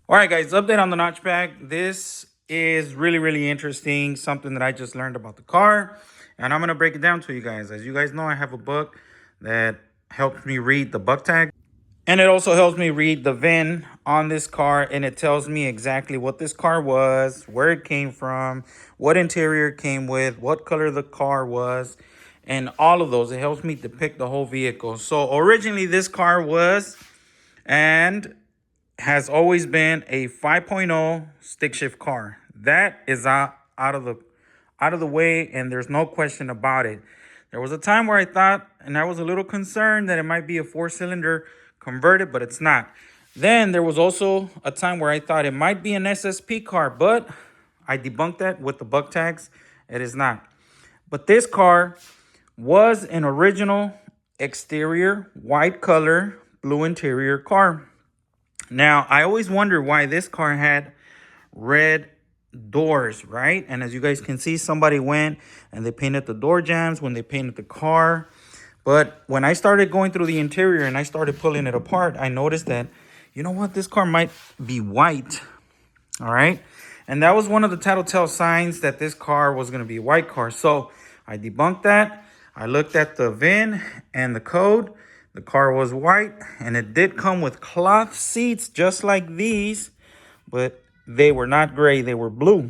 All right, guys, update on the notchback. This is really interesting, something that I just learned about the car, and I'm going to break it down to you guys. As you guys know, I have a book that helps me read the buck tag, and it also helps me read the VIN on this car, and it tells me exactly what this car was, where it came from, what interior it came with, what color the car was, and all of those. It helps me depict the whole vehicle. So originally this car was, and has always been, a 5.0 stick shift car. That is out of the way, and there's no question about it. There was a time where I thought, and I was a little concerned that it might be a four-cylinder converted, but it's not. Then there was also a time where I thought it might be an SSP car, but I debunked that with the buck tags. It is not. But this car was an original exterior, white color, blue interior car. Now, I always wonder why this car had red doors, right? And as you guys can see, somebody went and they painted the door jambs when they painted the car. But when I started going through the interior and I started pulling it apart, I noticed that, you know what, this car might be white, all right? And that was one of the tattletale signs that this car was going to be a white car. So I debunked that. I looked at the VIN and the code. The car was white, and it did come with cloth seats just like these, but they were not gray, they were blue.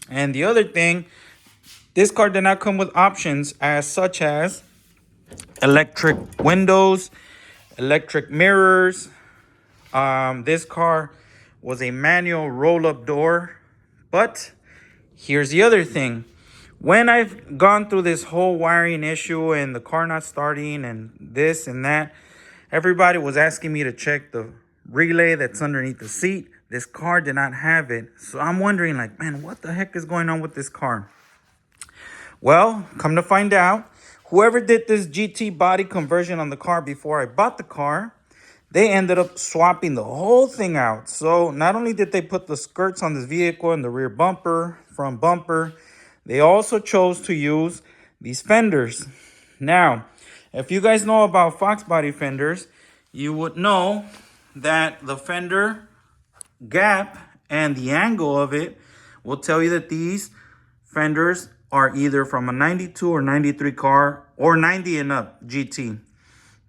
And the other thing, this car did not come with options as such as electric windows, electric mirrors. This car was a manual roll-up door. But here's the other thing. When I've gone through this whole wiring issue and the car not starting and this and that, everybody was asking me to check the relay that's underneath the seat. This car did not have it. So I'm wondering, like, man, what the heck is going on with this car? Well, come to find out, whoever did this GT body conversion on the car before I bought the car, they ended up swapping the whole thing out. So not only did they put the skirts on this vehicle and the rear bumper, front bumper, they also chose to use these fenders. Now, if you guys know about FoxBody fenders, you would know that the fender gap and the angle of it will tell you that these fenders are either from a 92 or 93 car or 90 and up GT.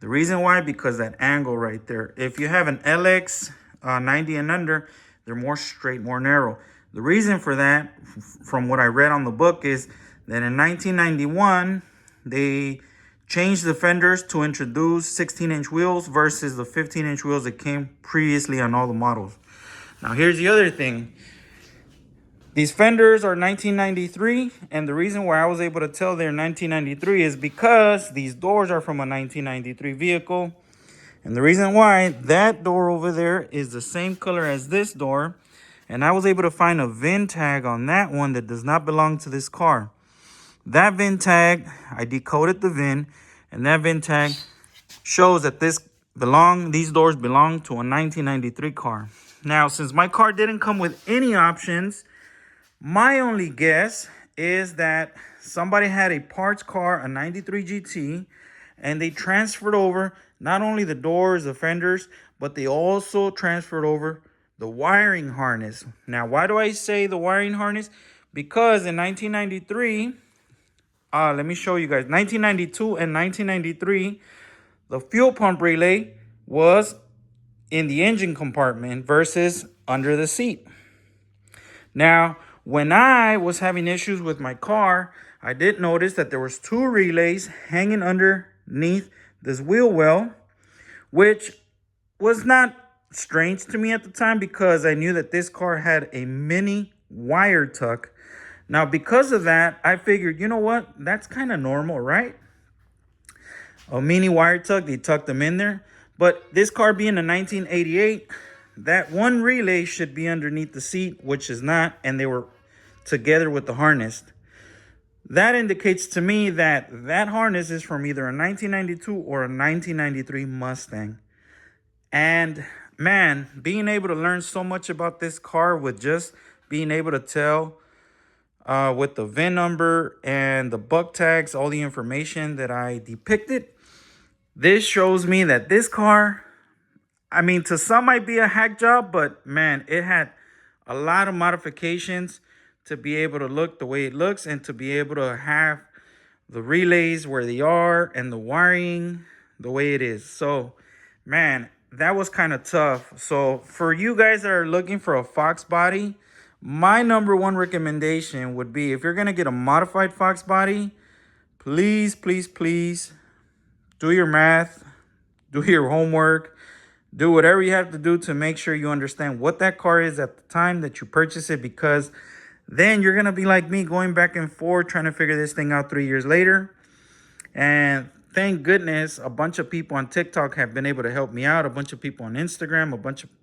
The reason why, because that angle right there. If you have an LX 90 and under, they're more straight, more narrow. The reason for that, from what I read on the book, is that in 1991, they changed the fenders to introduce 16-inch wheels versus the 15-inch wheels that came previously on all the models. Now, here's the other thing. These fenders are 1993, and the reason why I was able to tell they're 1993 is because these doors are from a 1993 vehicle. And the reason why, that door over there is the same color as this door, and I was able to find a VIN tag on that one that does not belong to this car. That VIN tag, I decoded the VIN, and that VIN tag shows that these doors belong to a 1993 car. Now, since my car didn't come with any options, my only guess is that somebody had a parts car, a 93 GT, and they transferred over not only the doors, the fenders, but they also transferred over the wiring harness. Now, why do I say the wiring harness? Because in 1993, let me show you guys, 1992 and 1993, the fuel pump relay was in the engine compartment versus under the seat. Now, when I was having issues with my car, I did notice that there was two relays hanging underneath this wheel well, which was not strange to me at the time because I knew that this car had a mini wire tuck. Now, because of that, I figured, you know what? That's kind of normal, right? A mini wire tuck, they tucked them in there. But this car being a 1988, that one relay should be underneath the seat, which is not, and they were together with the harness. That indicates to me that that harness is from either a 1992 or a 1993 Mustang. And man, being able to learn so much about this car with just being able to tell with the VIN number and the buck tags, all the information that I depicted, this shows me that this car, I mean, to some might be a hack job, but man, it had a lot of modifications to be able to look the way it looks and to be able to have the relays where they are and the wiring the way it is. So, man, that was kind of tough. So, for you guys that are looking for a Fox body, my number one recommendation would be if you're going to get a modified Fox body, please, please, please do your math, do your homework, do whatever you have to do to make sure you understand what that car is at the time that you purchase it, because then you're going to be like me going back and forth trying to figure this thing out 3 years later. And thank goodness a bunch of people on TikTok have been able to help me out. A bunch of people on Instagram, a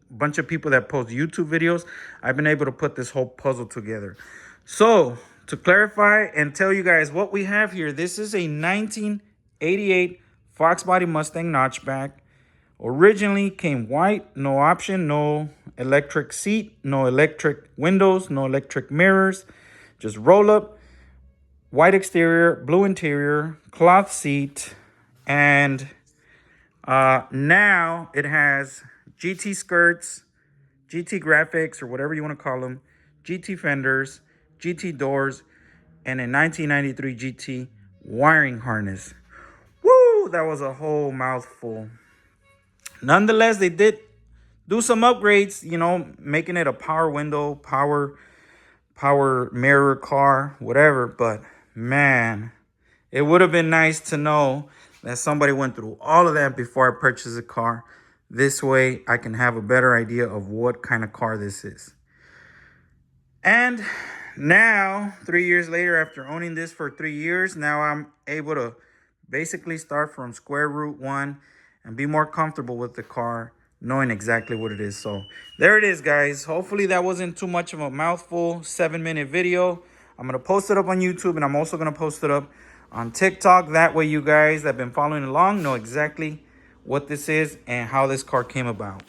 bunch of people that post YouTube videos. I've been able to put this whole puzzle together. So to clarify and tell you guys what we have here, this is a 1988 FoxBody Mustang notchback. Originally came white, no option, no electric seat, no electric windows, no electric mirrors, just roll up, white exterior, blue interior, cloth seat, and now it has GT skirts, GT graphics, or whatever you want to call them, GT fenders, GT doors, and a 1993 GT wiring harness. Woo! That was a whole mouthful. Nonetheless, they did do some upgrades, you know, making it a power window, power mirror car, whatever. But man, it would have been nice to know that somebody went through all of that before I purchased a car. This way I can have a better idea of what kind of car this is. And now, 3 years later, after owning this for 3 years, now I'm able to basically start from square root one and be more comfortable with the car, knowing exactly what it is. So there it is, guys. Hopefully that wasn't too much of a mouthful 7-minute video. I'm going to post it up on YouTube, and I'm also going to post it up on TikTok. That way you guys that have been following along know exactly what this is and how this car came about.